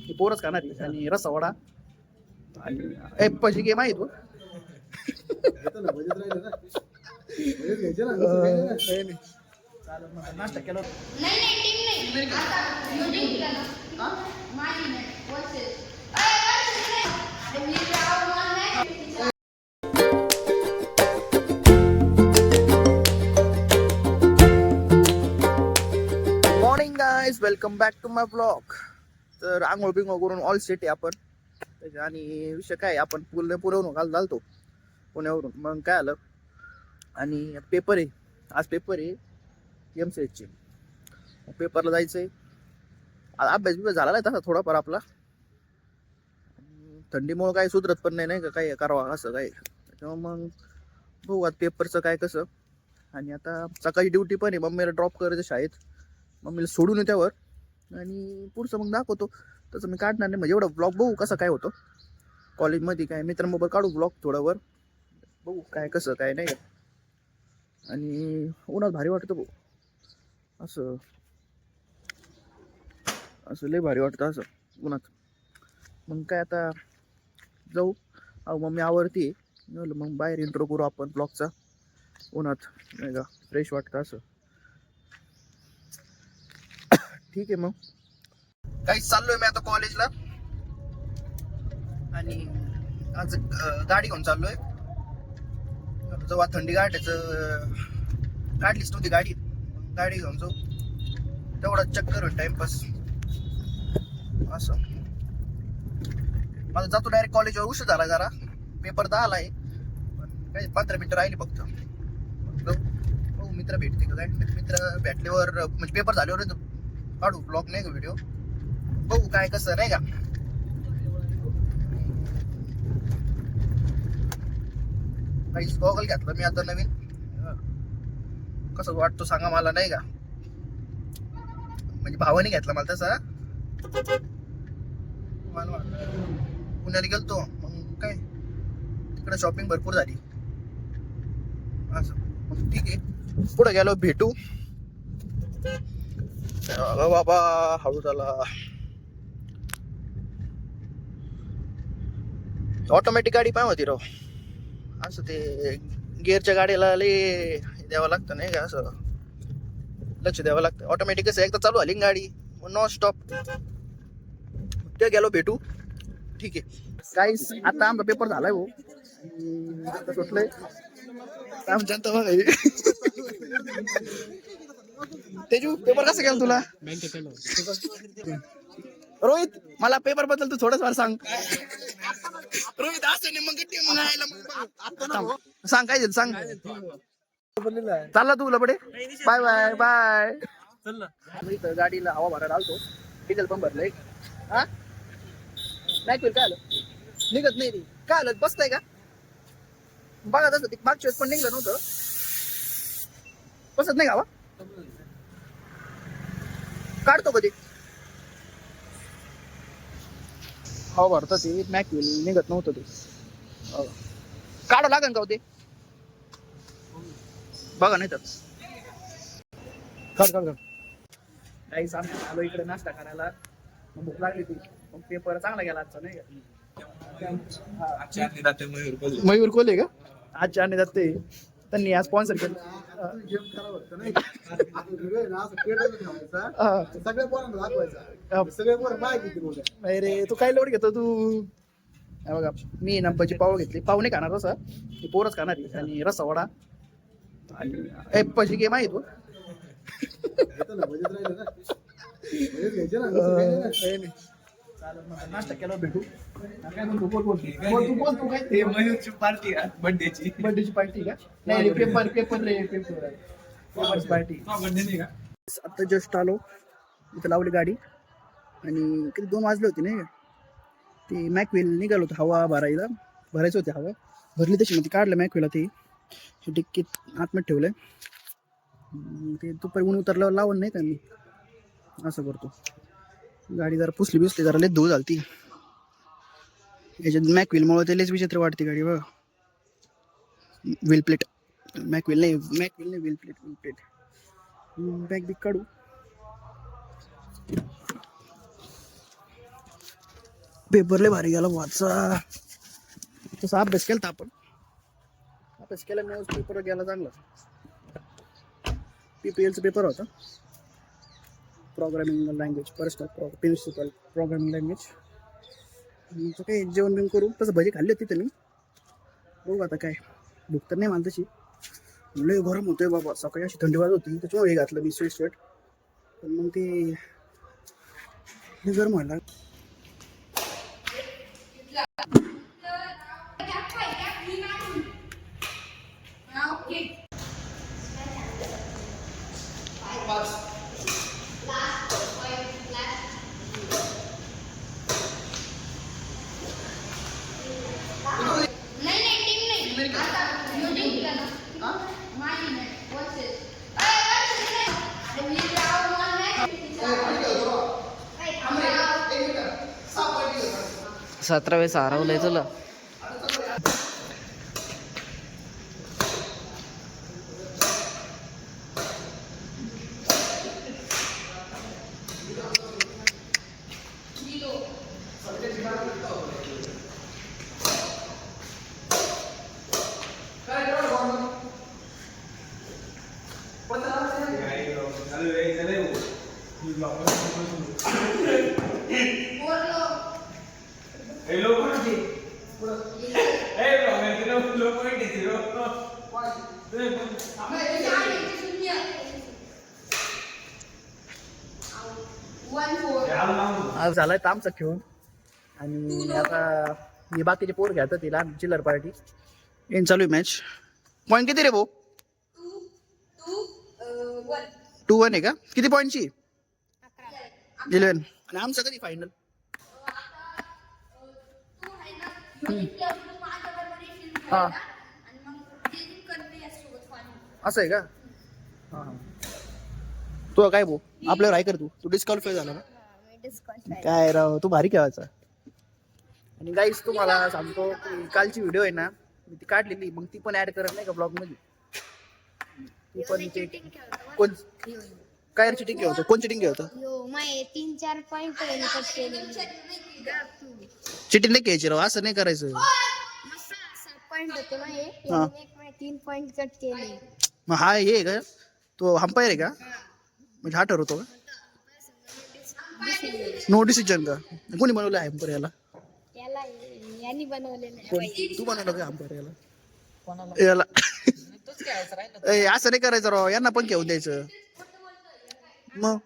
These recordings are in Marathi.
ही पोरच खाणार आहे. आणि रस्सा वडा आणि पजी गेम आहे तू नाश्ता केला morning guys, welcome back to my blog. तर आंघोळ बिंघोळ करून ऑल सेट आहे आपण. आणि विषय काय, आपण पुण्यावरून काल झालतो पुण्यावरून. मग काय आलं, आणि पेपर आहे आज, पेपर आहे MCH. पेपरला जायचंय. अभ्यास बिभ्यास झाला नाही तसा थोडाफार आपला. थंडीमुळं काही सुधरत पण नाही का, काय करावं असं काय. त्याच्यामुळे मग बघू आता पेपरचं काय कसं. आणि आता सकाळी ड्युटी पण आहे, मम्मीला ड्रॉप करायचं शाळेत, मम्मीला सोडून त्यावर. आणि पुढचं मग दाखवतो. तसं मी काढणार नाही, म्हणजे एवढं ब्लॉग बघू कसं काय होतं कॉलेजमध्ये. काय मित्रांबरोबर काढू ब्लॉग थोडावर, बघू काय कसं काय नाही. आणि उन्हात भारी वाटतं भाऊ, असं असं लय भारी वाटतं असं उन्हात. मग काय आता जाऊ. मम्मी आवडती, मग बाहेर इंट्रो करू आपण ब्लॉगचा उन्हात, नाही का फ्रेश वाटतं असं. ठीक आहे, मग काहीच चाललोय मी आता कॉलेजला. आणि आज गाडी घेऊन चाललोय. जेव्हा थंडी गाठायचं काढलीच नव्हती गाडी, गाडी घेऊन जाऊ तेवढा चक्कर होईल, टाइमपास असं. माझा जातो डायरेक्ट कॉलेजवर. उशीर झाला जरा, पेपर 10ला आहे, पण काही 15 मिनिटं राहिली फक्त. हो, मित्र भेटते का काय, मित्र भेटल्यावर म्हणजे पेपर झाल्यावर काढू ब्लॉग, नाही का व्हिडिओ. बघू काय कसं नाही का. काही गॉगल घेतलं मी आता नवीन, कसं वाटतो सांगा मला, नाही का. म्हणजे भावाने घेतला मला तसा. पुण्याला गेलतो, मग काय तिकडे शॉपिंग भरपूर झाली असं. मग ठीक आहे, पुढे गेलो भेटू. बाबा हळू झाला. ऑटोमॅटिक गाडी पाहिजे होती राव. असं ते गिअरच्या गाडीला लय द्यावं लागतं, नाही का, असं लक्ष द्यावं लागतं. ऑटोमॅटिक कसं एकदा चालू आली गाडी नॉन स्टॉप. ते गेलो भेटू. ठीक आहे गाईस, आता आमचा पेपर झालाय भाऊ. सुटलंय आमच्या बघा. तेजू, पेपर कसं गेला तुला? रोहित, मला पेपर बद्दल तू थोडंच फार सांग. रोहित असं नाही मग सांग काय सांग. चालला तू लबडे. Bye bye bye. इथं गाडीला हवा भरायला आलतो, डिझेल पण भरलंय. हा नाही काय आलं, निघत नाही रे. काय आलं, बसताय का बघा. तसं ते मागच्या वेळेस पण निघलं नव्हतं, बसत नाही गावा. काढतो कधी हवा भरतं ते मॅक व्हील निघत नव्हतं ते. काढावं लागेल का ते बघा, नाही तर काढ काढ. काही सामने आलो इकडे नाश्ता करायला, मग भूक लागली ती. मग पेपर चांगला गेला आजचा, नाही का. मयूर कोले का आजच्या आणि जाते, त्यांनी आज स्पॉन्सर केलं. नाही रे, तू काय लोड घेतो तू. बघा, मी नंबरची पाव घेतली. पाव नाही खाणार रसा, ती पोरच खाणार. आणि रस्सा वडा आणि पजी गेम आहे तू. नाश्ता केला भेटू. पार्टी बर्थडेची पार्टी का? नाही पेपर पार्टी. आता जस्ट आलो, इथं लावली गाडी. आणि किती 2 वाजले होते नाही का. ते मॅकवेल निघाल होतं हवा भरायचं होते. हवा भरली तशी, मग काढलं मॅकवेला. ते डिक्कीत आतमध्ये ठेवलंय. ते दुपारी ऊन उतरल्यावर लावून नाही का मी असं करतो. गाडी जरा पुसली जरा लय धूळ झालती याच्यात. मॅकव्हीलमुळे ते लयच विचित्र वाटते गाडी बघा. व्हील प्लेट, मॅकव्हील नाही व्हील प्लेट. बॅग बिग काढू. पेपरले भारी गेला वाचा. तसा अभ्यास केला आपण. अभ्यास केल्यामुळे पेपर गेला चांगला. PPLचा पेपर होता. Programming language principle programming language. काही जेवण बिवण करू. तसं भजी खाल्ली होती तिथे मी. बघू आता काय भूक तर नाही मला तशी. लय गरम होतोय बाबा. सकाळी अशी थंडी वाजत होती त्याच्यामुळे हे घातलं मी स्वेट. पण मग ते गरम व्हायला. सतरा वेळेस हरवलंय तुला. झालाय तर आमचा खेळून. आणि आता हे बाकीचे पोर घ्यायचं तिला चिल्लर पार्टी. येईन चालू आहे मॅच. पॉईंट किती रे भाऊ? 2-1 आहे का? किती पॉईंटची? 11. आणि आमचं कधी फायनल? हा असं आहे का? हा हा. तू काय भाऊ आपल्यावर आहे कर. तू डिस्क्वालिफाय झाला ना. काय राव तू भारी खेळायचा. आणि गाईस तुम्हाला सांगतो की कालची व्हिडिओ आहे ना मी ती काढलेली. मग ती पण ऍड करत नाही का ब्लॉग मध्ये. ती पण ते कोण काय चिटिंग खेळतो? कोण चिटिंग खेळतो? 3-4 पॉइंट चिटिंग नाही घ्यायची राव. असं नाही करायचं. पॉइंट होते माझे. 3 पॉइंट कट केले. मग हा हे का तो अंपायर आहे का? म्हणजे हा ठरवतो का? नो डिसिजन का? कोणी बनवलं आहे अंपायर याला? यांनी बनवलेलं. तू बनवलं का अंपायर याला? असं नाही करायचं राव. यांना पण घेऊन द्यायचं. मग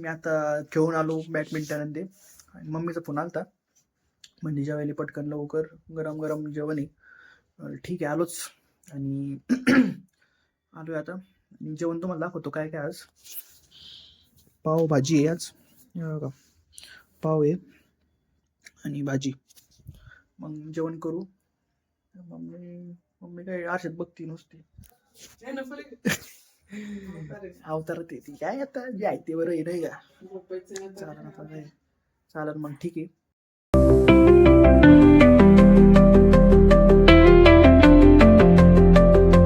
मी आता खेळून आलो बॅडमिंटन आणि ते. आणि मम्मीचा फोन आलता म्हणजे जेवायला पटकन लवकर गरम गरम जेवण आहे. ठीक आहे आलोच. आणि आलोय आता. आणि जेवण तुम्हाला दाखवतो काय काय आज. पाव भाजी आहे आज. बघा पाव आहे आणि भाजी. मग जेवण करू. मम्मी काय आरशात बघती नुसती. अवतारात येते काय आता जे आहे ते बरं आहे नाही का. चालेल मग ठीक आहे.